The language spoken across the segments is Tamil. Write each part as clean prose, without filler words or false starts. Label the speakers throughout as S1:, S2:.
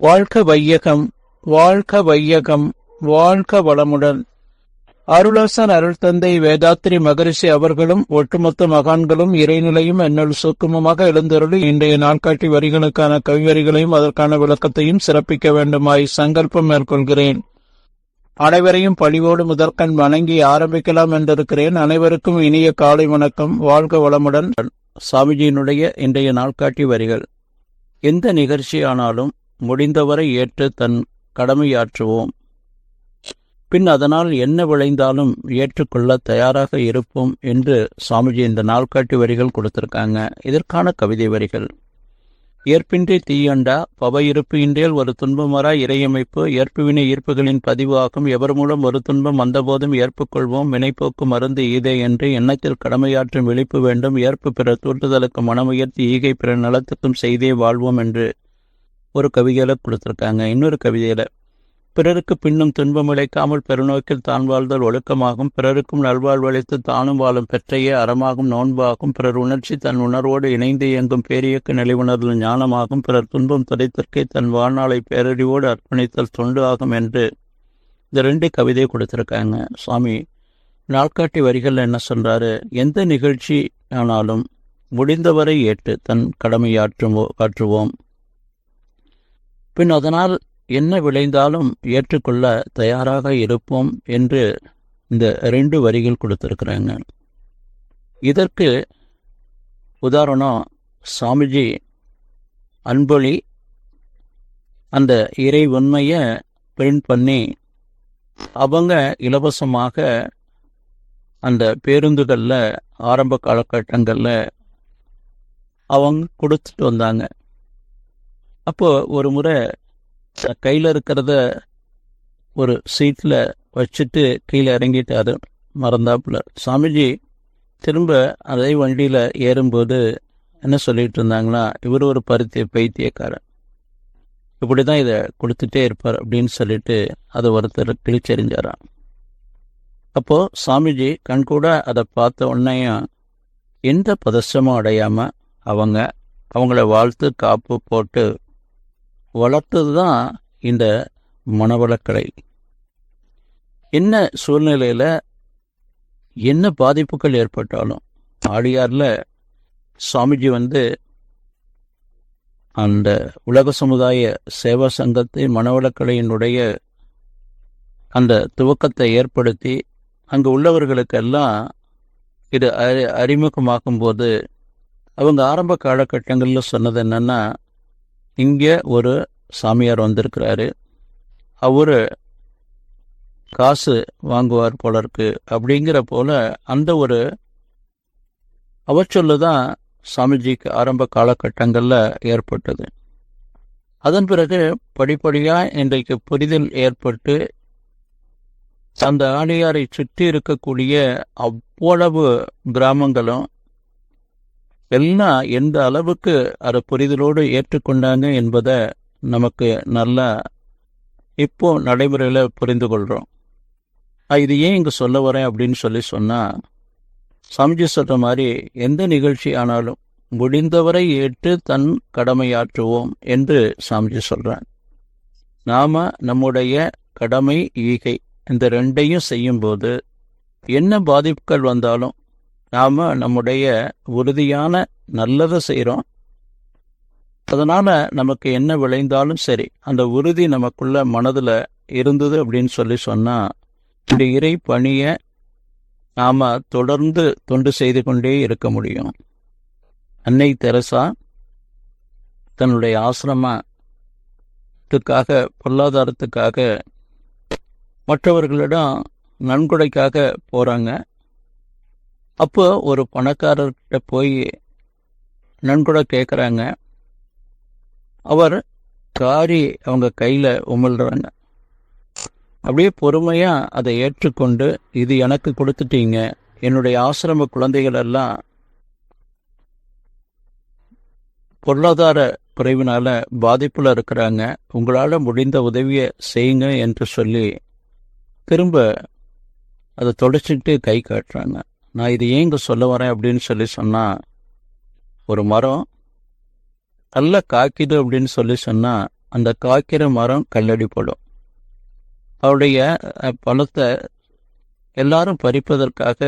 S1: வாழ்க வையகம், வாழ்க வையகம், வாழ்க வளமுடன். அருளாசன் அருள் தந்தை வேதாத்திரி மகரிஷி அவர்களும் ஒட்டுமொத்த மகான்களும் இறைநிலையும் என்னுள் சூக்குமமாக எழுந்தருளி இன்றைய நாட்காட்டி வரிகளுக்கான கவிவரிகளையும் அதற்கான விளக்கத்தையும் சிறப்பிக்க வேண்டுமாய் சங்கல்பம் மேற்கொள்கிறேன். அனைவரையும் பணிவோடு முதற்கண் வணங்கி ஆரம்பிக்கலாம் என்றிருக்கிறேன். அனைவருக்கும் இனிய காலை வணக்கம். வாழ்க வளமுடன். சாமிஜியினுடைய இன்றைய நாட்காட்டி வரிகள். எந்த நிகழ்ச்சியானாலும் முடிந்தவரை ஏற்று தன் கடமையாற்றுவோம். பின் அதனால் என்ன விளைந்தாலும் ஏற்றுக்கொள்ள தயாராக இருப்போம் என்று சாமிஜி இந்த நாள்காட்டி வரிகள் கொடுத்திருக்காங்க. இதற்கான கவிதை வரிகள். ஏற்பின்றி தீயண்டா பவ இருப்பு இன்றேல் ஒரு துன்பமரா இறையமைப்பு ஏற்புவினை ஈர்ப்புகளின் பதிவாகும் எவர் மூலம் ஒரு துன்பம் வந்தபோதும் ஏற்புக்கொள்வோம் வினைப்போக்கு மருந்து ஈதே என்று எண்ணத்தில் கடமையாற்றும் விழிப்பு வேண்டும் ஏற்பு பிற தூண்டுதலுக்கு மனமுயர்த்தி ஈகை பிற நலத்துக்கும் செய்தே வாழ்வோம் என்று ஒரு கவிதையில கொடுத்திருக்காங்க. இன்னொரு கவிதையில பிறருக்கு பின்னும் துன்பம் இழைக்காமல் பெருநோக்கில் தான் வாழ்தல் ஒழுக்கமாகும் பிறருக்கும் நல்வாழ்வளித்து தானும் வாழும் பெற்றையே அறமாகும் நோன்பாகும் பிறர் உணர்ச்சி தன் உணர்வோடு இணைந்து இயங்கும் பேரியக்க நிலைவுணர்தல் ஞானமாகும் பிறர் துன்பம் துடைத்தற்கே தன் வாழ்நாளை பேரறிவோடு அர்ப்பணித்தல் தொண்டு ஆகும் என்று இந்த 2 கவிதையை கொடுத்திருக்காங்க. சுவாமி நாள்காட்டி வரிகள் என்ன சொல்றாரு? எந்த நிகழ்ச்சி ஆனாலும் முடிந்தவரை ஏற்று தன் கடமையாற்றுவோம். பின் அதனால் என்ன விளைந்தாலும் ஏற்றுக்கொள்ள தயாராக இருப்போம் என்று இந்த 2 வரிகள் கொடுத்திருக்கிறாங்க. இதற்கு உதாரணம் சாமிஜி அன்பொழி அந்த இறை உண்மையை பிரிண்ட் பண்ணி அவங்க இலவசமாக அந்த பேருந்துகளில் ஆரம்ப காலகட்டங்களில் அவங்க கொடுத்துட்டு வந்தாங்க. அப்போ ஒரு முறை கையில் இருக்கிறத ஒரு சீட்டில் வச்சுட்டு கீழே இறங்கிட்டாரு மறந்தாப்புல. சாமிஜி திரும்ப அதே வண்டியில் ஏறும்போது என்ன சொல்லிட்டு இருந்தாங்கன்னா, இவர் ஒரு பைத்தியக்காரன், இப்படி தான் இதை கொடுத்துட்டே இருப்பார் அப்படின்னு சொல்லிட்டு அதை ஒருத்தர் கிழிச்செறிஞ்சாராம். அப்போது சாமிஜி கண்கூட அதை பார்த்த உடனேயும் எந்த பதற்றமும் அடையாமல் அவங்கள வாழ்த்து காப்பு போட்டு வளர்த்தது தான் இந்த மனவளக்கலை. என்ன சூழ்நிலையில் என்ன பாதிப்புகள் ஏற்பட்டாலும் ஆடியாரில் சுவாமிஜி அந்த உலக சமுதாய சேவா சங்கத்தை மனவளக்கலையினுடைய அந்த துவக்கத்தை ஏற்படுத்தி அங்கு உள்ளவர்களுக்கெல்லாம் இது அறிமுகமாக்கும்போது அவங்க ஆரம்ப காலகட்டங்களில் சொன்னது என்னன்னா, இங்கே ஒரு சாமியார் வந்திருக்கிறாரு, அவரு காசு வாங்குவார் போல இருக்கு அப்படிங்கிற போல அந்த ஒரு அவச்சொல்லு தான் சாமிஜிக்கு ஆரம்ப காலகட்டங்களில் ஏற்பட்டது. அதன் பிறகு படிப்படியாக இன்றைக்கு புரிதல் ஏற்பட்டு அந்த ஆடியாரை சுற்றி இருக்கக்கூடிய அவ்வளவு கிராமங்களும் எல்லாம் எந்த அளவுக்கு அதை புரிதலோடு ஏற்றுக்கொண்டாங்க என்பதை நமக்கு நல்லா இப்போ நடைமுறையில் புரிந்து கொள்கிறோம். இது ஏன் இங்கே சொல்ல வரேன் அப்படின்னு சொன்னால், சாமிஜி சொல்கிற மாதிரி எந்த நிகழ்ச்சி ஆனாலும் முடிந்தவரை ஏற்று தன் கடமையாற்றுவோம் என்று சாமிஜி சொல்கிறான். நாம் நம்முடைய கடமை ஈகை இந்த 2ஐயும் செய்யும்போது என்ன பாதிப்புகள் வந்தாலும் நாம் நம்முடைய உறுதியான நல்லதை செய்கிறோம். அதனால் நமக்கு என்ன விளைந்தாலும் சரி, அந்த உறுதி நமக்குள்ள மனதில் இருந்தது அப்படின்னு சொன்னால் இந்த இறை பணியை நாம் தொடர்ந்து தொண்டு செய்து கொண்டே இருக்க முடியும். அன்னை தெரசா தன்னுடைய ஆசிரமத்துக்காக பொருளாதாரத்துக்காக மற்றவர்களிடம் நன்கொடைக்காக போகிறாங்க. அப்போ ஒரு பணக்காரர்கிட்ட போய் நன்கொடை கேட்குறாங்க. அவர் காரி அவங்க கையில் உமிழ்றாங்க. அப்படியே பொறுமையாக அதை ஏற்றுக்கொண்டு, இது எனக்கு கொடுத்துட்டீங்க, என்னுடைய ஆசிரம குழந்தைகள் எல்லாம் பொருளாதார குறைவினால பாதிப்பில் இருக்கிறாங்க, உங்களால் முடிந்த உதவியை செய்யுங்க என்று சொல்லி திரும்ப அதை தொடச்சிட்டு கை காட்டுறாங்க. நான் இது ஏங்க சொல்ல வரேன் அப்படின்னு சொன்னால், ஒரு மரம் நல்லா காய்க்குது அப்படின்னு சொல்லி சொன்னால் அந்த காய்க்கிற மரம் கல்லடிப்படும். அவருடைய பழத்தை எல்லாரும் பறிப்பதற்காக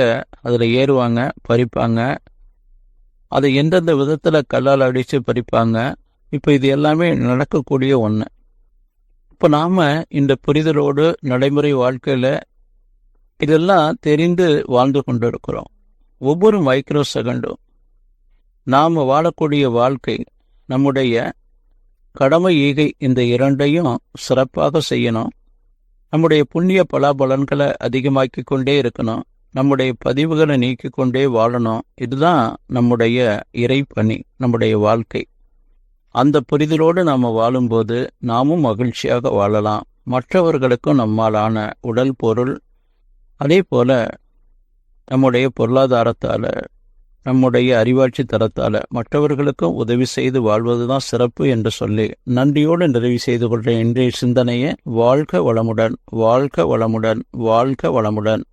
S1: அதில் ஏறுவாங்க, பறிப்பாங்க. அதை எந்தெந்த விதத்தில் கல்லால் அடித்து பறிப்பாங்க. இப்போ இது எல்லாமே நடக்கக்கூடிய ஒன்று. இப்போ நாம் இந்த புரிதலோடு நடைமுறை வாழ்க்கையில் இதெல்லாம் தெரிந்து வாழ்ந்து கொண்டு இருக்கிறோம். ஒவ்வொரு மைக்ரோ செகண்டும் நாம் வாழக்கூடிய வாழ்க்கை, நம்முடைய கடமை ஈகை, இந்த இரண்டையும் சிறப்பாக செய்யணும். நம்முடைய புண்ணிய பலாபலன்களை அதிகமாக்கி கொண்டே இருக்கணும். நம்முடைய பதிவுகளை நீக்கி கொண்டே வாழணும். இதுதான் நம்முடைய இறைப்பணி, நம்முடைய வாழ்க்கை. அந்த புரிதலோடு நாம் வாழும்போது நாமும் மகிழ்ச்சியாக வாழலாம். மற்றவர்களுக்கும் நம்மாலான உடல், பொருள், அதே போல நம்முடைய பொருளாதாரத்தால், நம்முடைய அறிவாட்சி தரத்தால் மற்றவர்களுக்கும் உதவி செய்து வாழ்வதுதான் சிறப்பு என்று சொல்லி நன்றியோடு நிறைவு செய்து கொள்கிற இன்றைய சிந்தனையை வாழ்க வளமுடன், வாழ்க வளமுடன், வாழ்க வளமுடன்.